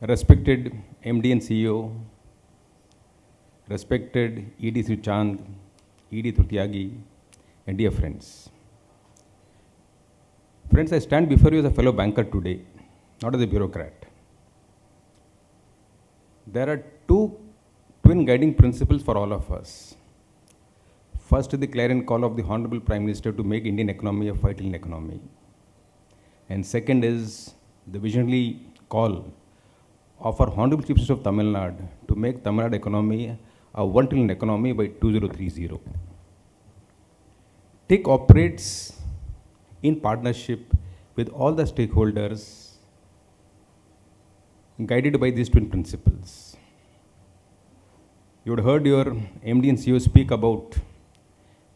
Respected MD and CEO, respected ED Sri Chand, ED Tyagi, and dear friends. Friends, I stand before you as a fellow banker today, not as a bureaucrat. There are two twin guiding principles for all of us. First is the clarion call of the Honorable Prime Minister to make Indian economy a vital economy. And second is the visionary call of our Honorable Chief Minister of Tamil Nadu to make Tamil Nadu economy a 1 trillion economy by 2030. TIIC operates in partnership with all the stakeholders guided by these twin principles. You would heard your MD and CEO speak about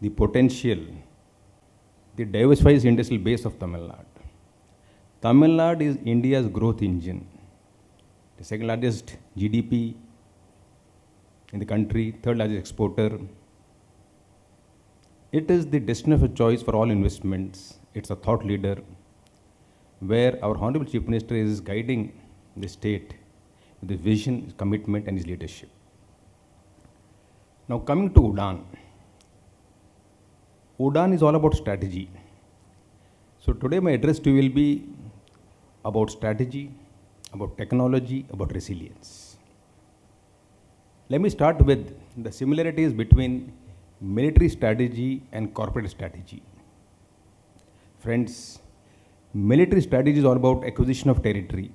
the potential, the diversified industrial base of Tamil Nadu. Tamil Nadu is India's growth engine, the second largest GDP in the country, third largest exporter. It is the destination of choice for all investments. It's a thought leader where our Honorable Chief Minister is guiding the state with his vision, his commitment and his leadership. Now coming to UDAAN. UDAAN is all about strategy. So today my address to you will be about strategy, about technology, about resilience. Let me start with the similarities between military strategy and corporate strategy. Friends, military strategy is all about acquisition of territory.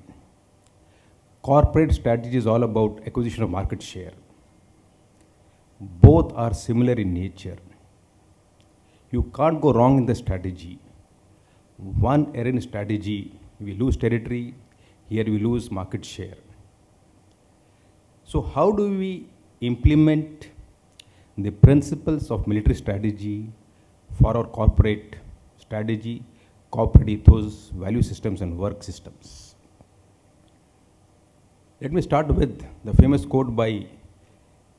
Corporate strategy is all about acquisition of market share. Both are similar in nature. You can't go wrong in the strategy. One error in strategy, we lose territory, here we lose market share. So how do we implement the principles of military strategy for our corporate strategy, corporate ethos, value systems and work systems? Let me start with the famous quote by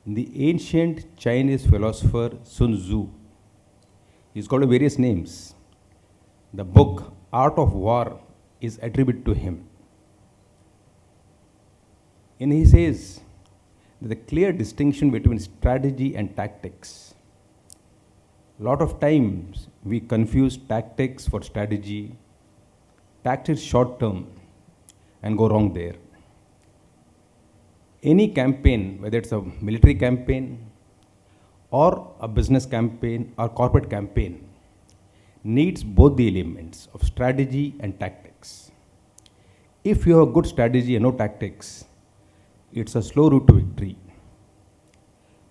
the ancient Chinese philosopher Sun Tzu. He's called various names. The book Art of War is attributed to him. And he says there's a clear distinction between strategy and tactics. A lot of times we confuse tactics for strategy. Tactics short term and go wrong there. Any campaign, whether it's a military campaign or a business campaign or corporate campaign, needs both the elements of strategy and tactics. If you have a good strategy and no tactics, it's a slow route to victory.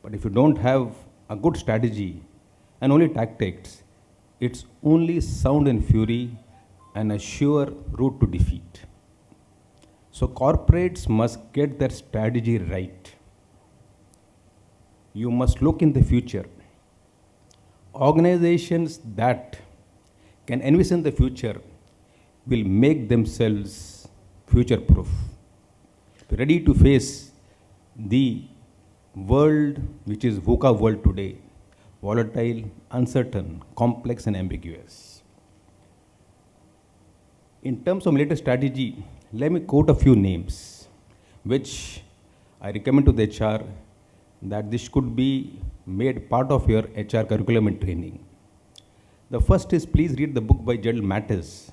But if you don't have a good strategy and only tactics, it's only sound and fury and a sure route to defeat. So corporates must get their strategy right. You must look in the future. Organizations that can envision the future will make themselves future-proof, ready to face the world which is VUCA world today, volatile, uncertain, complex and ambiguous. In terms of military strategy, let me quote a few names, which I recommend to the HR that this could be made part of your HR curriculum and training. The first is, please read the book by General Mattis.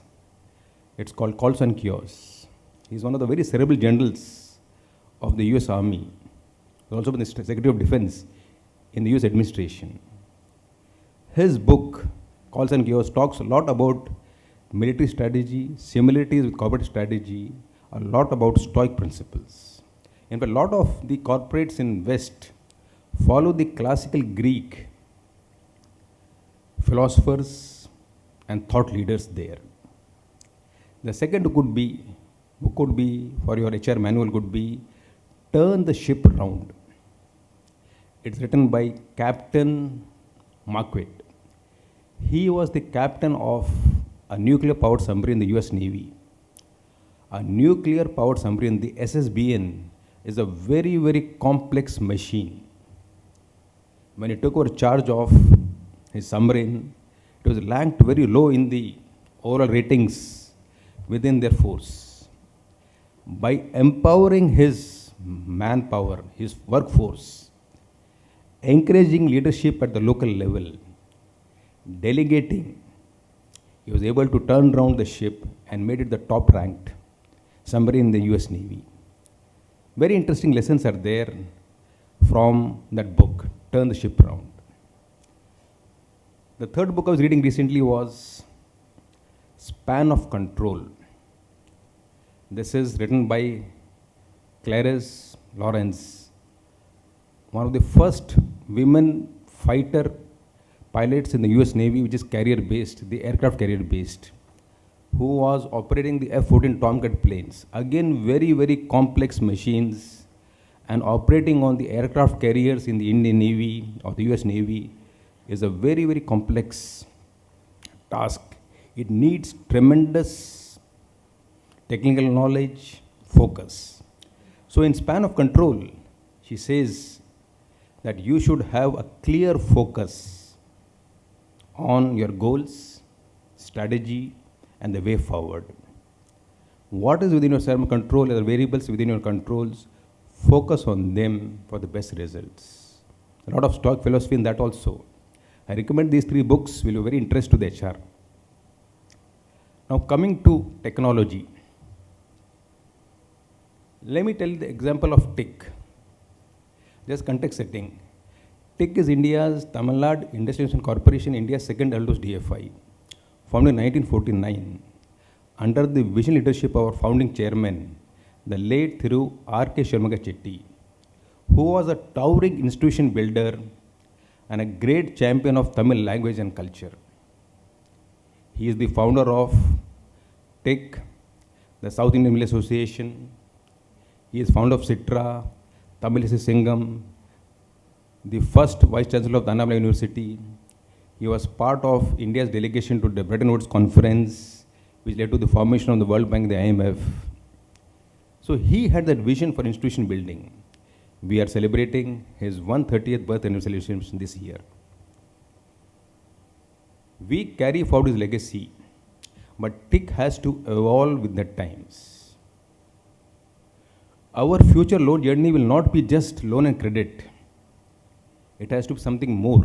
It's called Calls and Cures. He's one of the very cerebral generals of the US Army. He's also been the Secretary of Defense in the US administration. His book, Calls and Cures, talks a lot about military strategy, similarities with corporate strategy, a lot about Stoic principles. In fact, a lot of the corporates in West follow the classical Greek philosophers and thought leaders there. The second book could be for your HR manual could be Turn the Ship Round. It's written by Captain Marquette. He was the captain of a nuclear powered submarine in the US Navy. A nuclear powered submarine, the SSBN, is a very, very complex machine. When he took over charge of his submarine, it was ranked very low in the overall ratings within their force. by empowering his manpower, his workforce, encouraging leadership at the local level, delegating, he was able to turn around the ship and made it the top ranked submarine in the US Navy. Very interesting lessons are there from that book, Turn the Ship Round. The third book I was reading recently was Span of Control. This is written by Clarice Lawrence, one of the first women fighter pilots in the US Navy, which is carrier based, the aircraft carrier based, who was operating the F-14 Tomcat planes. Again, very, very complex machines, and operating on the aircraft carriers in the Indian Navy or the US Navy is a very, very complex task. It needs tremendous technical knowledge, focus. So in Span of Control, she says that you should have a clear focus on your goals, strategy, and the way forward. What is within your span of control, the variables within your controls, focus on them for the best results. A lot of stock philosophy in that also. I recommend these 3 books, will be very interesting to the HR. Now coming to technology. Let me tell you the example of TIIC. Just context setting. TIIC is India's Tamil Nadu Industrial Corporation, India's second eldest DFI, formed in 1949 under the vision leadership of our founding chairman, the late Thiru.H. Chetty, who was a towering institution builder and a great champion of Tamil language and culture. He is the founder of TIIC, the South Indian Mill Association. He is founder of Citra, Tamil Singam, the first Vice Chancellor of the Anna University. He was part of India's delegation to the Bretton Woods Conference, which led to the formation of the World Bank, the IMF. So he had that vision for institution building. We are celebrating his 130th birth anniversary celebration this year. We carry forward his legacy, but TIIC has to evolve with the times. Our future loan journey will not be just loan and credit. It has to be something more.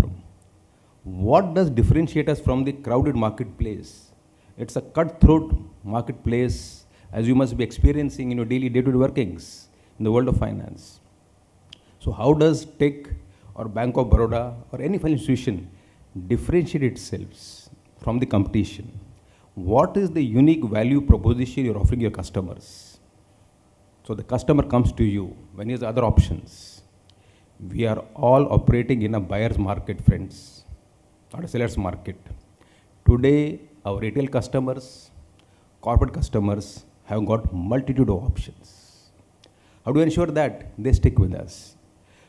What does differentiate us from the crowded marketplace? It's a cutthroat marketplace, as you must be experiencing in your daily day-to-day workings in the world of finance. So how does TIIC or Bank of Baroda or any financial institution differentiate itself from the competition? What is the unique value proposition you're offering your customers? So the customer comes to you when he has other options. We are all operating in a buyer's market, friends, not a seller's market. Today, our retail customers, corporate customers have got multitude of options. How do we ensure that they stick with us?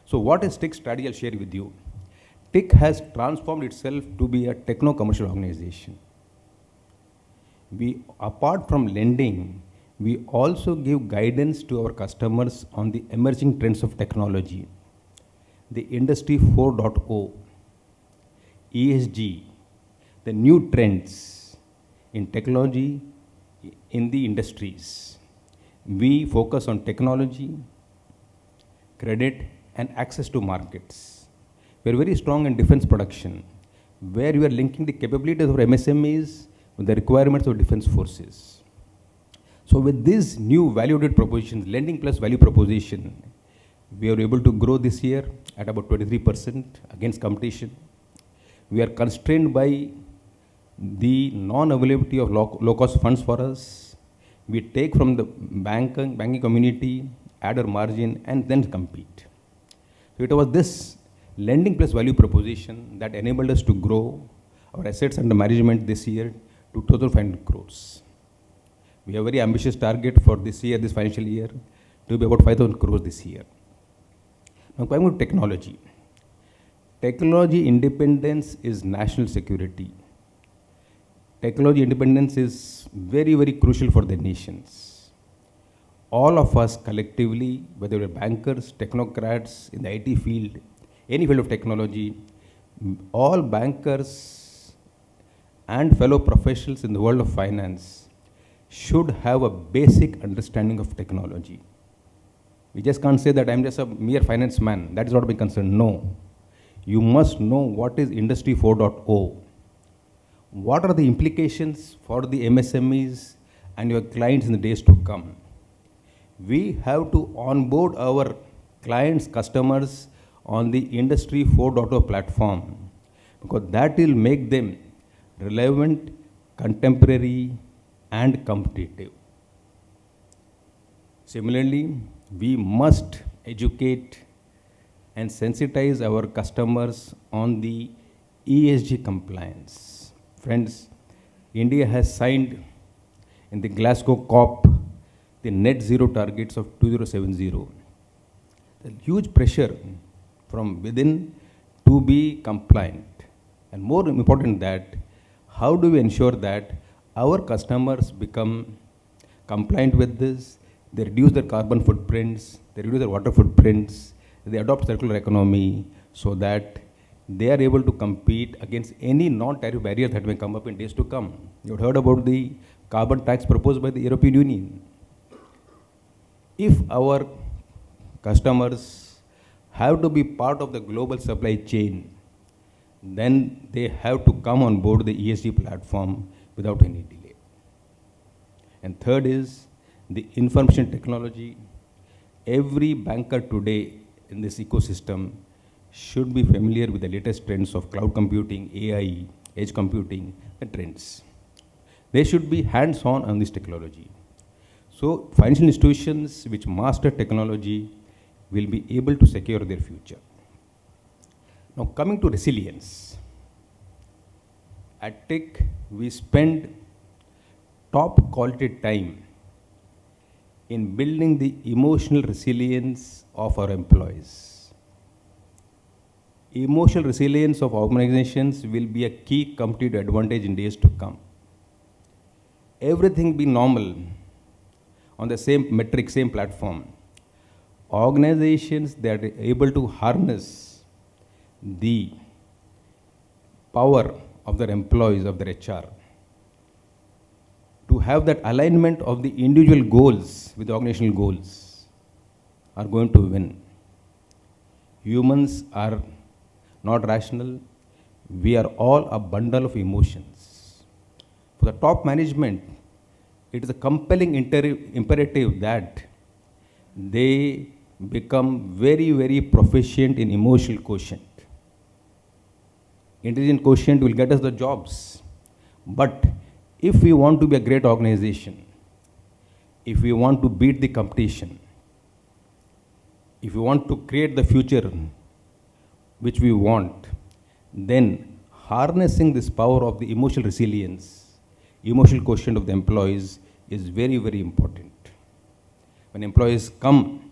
So what is TIIC strategy? I'll share with you. TIIC has transformed itself to be a techno-commercial organization. We, apart from lending, we also give guidance to our customers on the emerging trends of technology, the Industry 4.0, ESG, the new trends in technology in the industries. We focus on technology, credit, and access to markets. We are very strong in defense production, where we are linking the capabilities of MSMEs with the requirements of defense forces. So with these new value-added propositions, lending plus value proposition, we are able to grow this year at about 23% against competition. We are constrained by the non-availability of low-cost funds for us. We take from the banking community, add our margin, and then compete. So it was this lending plus value proposition that enabled us to grow our assets under management this year to 2,500 crores. We have a very ambitious target for this year, this financial year, to be about 5,000 crores this year. Now coming to technology. Technology independence is national security. Technology independence is very, very crucial for the nations. All of us collectively, whether we're bankers, technocrats in the IT field, any field of technology, all bankers and fellow professionals in the world of finance should have a basic understanding of technology. We just can't say that I'm just a mere finance man. That is not my concern. No. You must know what is Industry 4.0. What are the implications for the MSMEs and your clients in the days to come? We have to onboard our clients, customers on the Industry 4.0 platform, because that will make them relevant, contemporary, and competitive. Similarly, we must educate and sensitize our customers on the ESG compliance. Friends, India has signed in the Glasgow COP the net zero targets of 2070. There's huge pressure from within to be compliant. And more important that, how do we ensure that our customers become compliant with this, they reduce their carbon footprints, they reduce their water footprints, they adopt circular economy so that they are able to compete against any non-tariff barrier that may come up in days to come. You've heard about the carbon tax proposed by the European Union. If our customers have to be part of the global supply chain, then they have to come on board the ESG platform without any delay. And third is the information technology. Every banker today in this ecosystem should be familiar with the latest trends of cloud computing, AI, edge computing, and trends. They should be hands-on on this technology. So financial institutions which master technology will be able to secure their future. Now coming to resilience. At TIIC, we spend top quality time in building the emotional resilience of our employees. Emotional resilience of organizations will be a key competitive advantage in days to come. Everything being normal on the same metric, same platform, organizations that are able to harness the power of their employees, of their HR, to have that alignment of the individual goals with the organizational goals, are going to win. Humans are not rational. We are all a bundle of emotions. For the top management, it is a compelling imperative that they become very, very proficient in emotional quotient. Intelligent quotient will get us the jobs. But if we want to be a great organization, if we want to beat the competition, if we want to create the future which we want, then harnessing this power of the emotional resilience, emotional quotient of the employees is very, very important. When employees come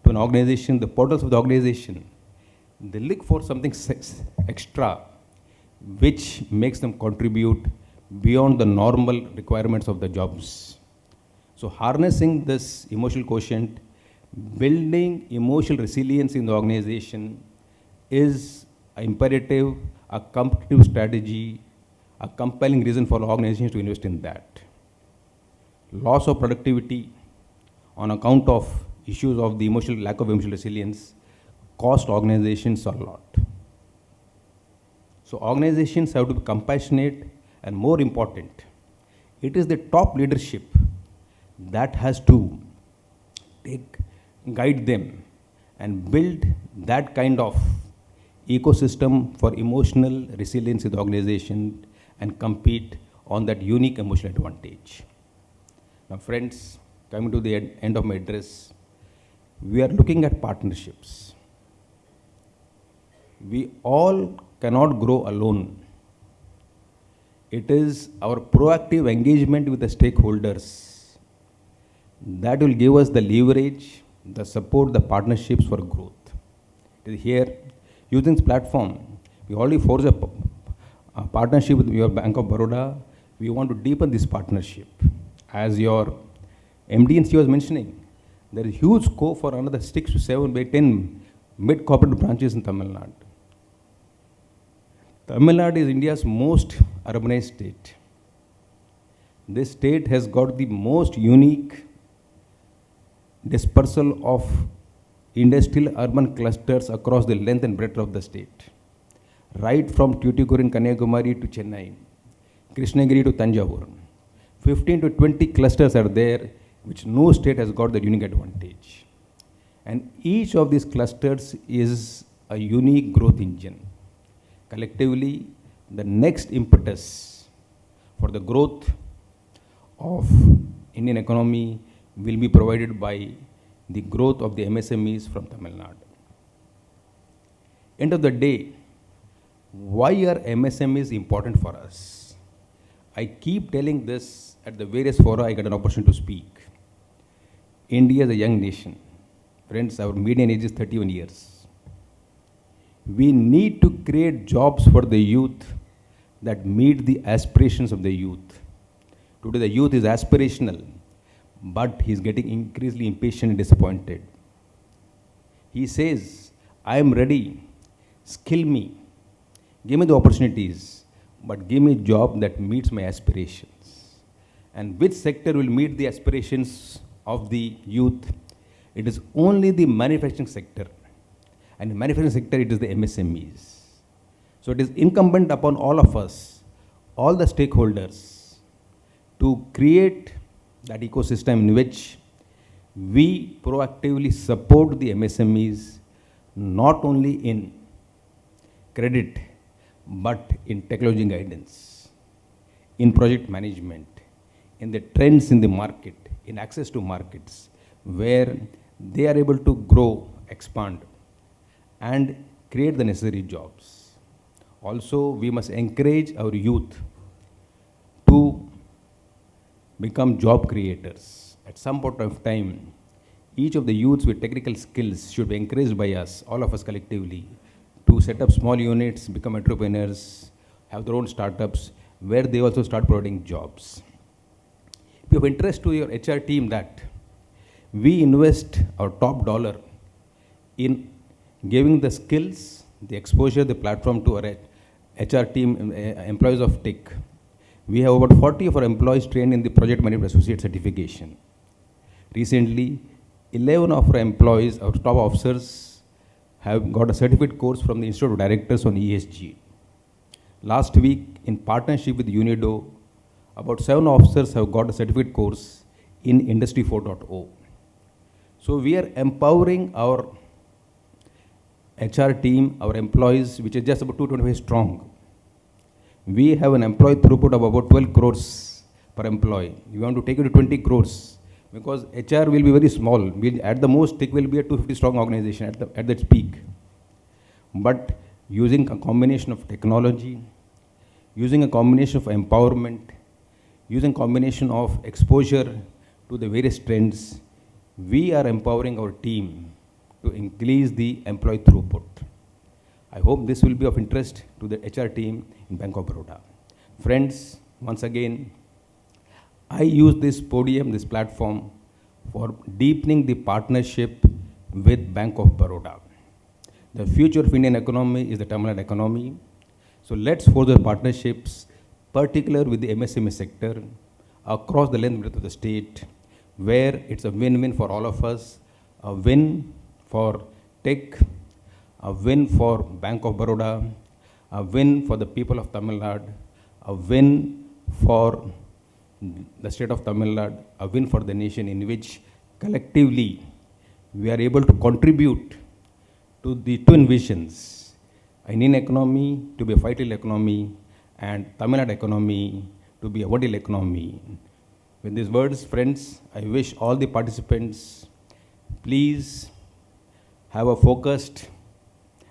to an organization, the portals of the organization, they look for something extra which makes them contribute beyond the normal requirements of the jobs. So harnessing this emotional quotient, building emotional resilience in the organization is an imperative, a competitive strategy, a compelling reason for organizations to invest in that. Loss of productivity on account of issues of the lack of emotional resilience cost organizations a lot. So organizations have to be compassionate, and more important, it is the top leadership that has to guide them and build that kind of ecosystem for emotional resilience in the organization and compete on that unique emotional advantage. Now friends, coming to the end of my address, we are looking at partnerships. We all cannot grow alone. It is our proactive engagement with the stakeholders that will give us the leverage, the support, the partnerships for growth. It is here, using this platform, we already forged a partnership with your Bank of Baroda. We want to deepen this partnership. As your MD and CEO was mentioning, there is huge scope for another 6 to 7 by 10 mid-corporate branches in Tamil Nadu. Tamil Nadu is India's most urbanized state. This state has got the most unique dispersal of industrial urban clusters across the length and breadth of the state, right from Tuticorin, Kanyakumari to Chennai, Krishnagiri to Tanjavur. 15 to 20 clusters are there, which no state has got the unique advantage. And each of these clusters is a unique growth engine. Collectively, the next impetus for the growth of Indian economy will be provided by the growth of the MSMEs from Tamil Nadu. End of the day, why are MSMEs important for us? I keep telling this at the various fora I get an opportunity to speak. India is a young nation. Friends, our median age is 31 years. We need to create jobs for the youth that meet the aspirations of the youth. Today the youth is aspirational, but he is getting increasingly impatient and disappointed. He says, I am ready, skill me, give me the opportunities, but give me a job that meets my aspirations. And which sector will meet the aspirations of the youth? It is only the manufacturing sector. And in the manufacturing sector, it is the MSMEs. So it is incumbent upon all of us, all the stakeholders, to create that ecosystem in which we proactively support the MSMEs, not only in credit, but in technology guidance, in project management, in the trends in the market, in access to markets, where they are able to grow, expand, and create the necessary jobs. Also, we must encourage our youth to become job creators. At some point of time, each of the youths with technical skills should be encouraged by us, all of us collectively, to set up small units, become entrepreneurs, have their own startups, where they also start providing jobs. If you have interest to your HR team that we invest our top dollar in giving the skills, the exposure, the platform to our HR team, employees of TIIC. We have about 40 of our employees trained in the Project Management Associate certification. Recently, 11 of our employees, our top officers, have got a certificate course from the Institute of Directors on ESG. Last week, in partnership with UNIDO, about 7 officers have got a certificate course in Industry 4.0. So we are empowering our HR team, our employees, which is just about 225 strong. We have an employee throughput of about 12 crores per employee. We want to take it to 20 crores because HR will be very small. At the most, TIIC will be a 250 strong organization at its peak. But using a combination of technology, using a combination of empowerment, using a combination of exposure to the various trends, we are empowering our team to increase the employee throughput. I hope this will be of interest to the HR team in Bank of Baroda. Friends, once again, I use this podium, this platform, for deepening the partnership with Bank of Baroda. The future of Indian economy is the Tamil Nadu economy. So let's forge the partnerships, particularly with the MSME sector, across the length and breadth of the state, where it's a win-win for all of us, a win for TIIC, a win for Bank of Baroda, a win for the people of Tamil Nadu, a win for the state of Tamil Nadu, a win for the nation, in which collectively we are able to contribute to the twin visions, Indian economy to be a vital economy and Tamil Nadu economy to be a vital economy. With these words, friends, I wish all the participants, please have a focused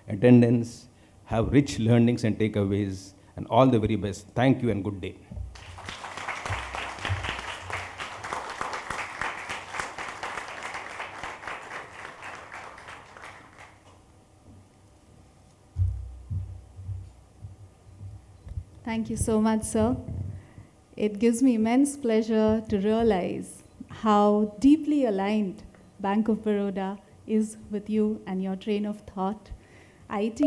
attendance, have rich learnings and takeaways, and all the very best. Thank you and good day. Thank you so much, sir. It gives me immense pleasure to realize how deeply aligned Bank of Baroda is with you and your train of thought. IT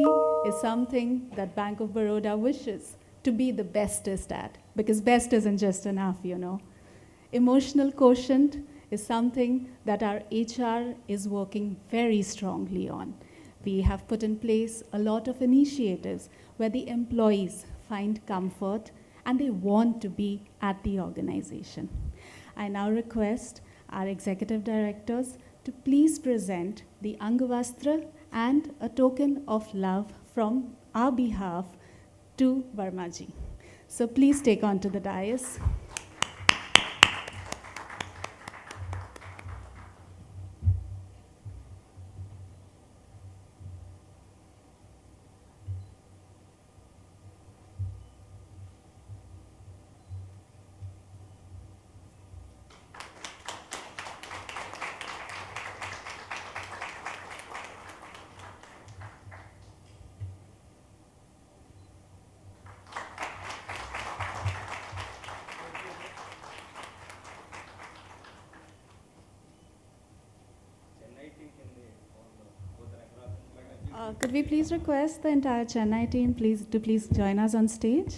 is something that Bank of Baroda wishes to be the bestest at. because best isn't just enough, you know. Emotional quotient is something that our HR is working very strongly on. We have put in place a lot of initiatives where the employees find comfort and they want to be at the organization. I now request our executive directors to please present the Angavastra and a token of love from our behalf to Vermaji. So please take on to the dais. Could we please request the entire Chennai team to please join us on stage?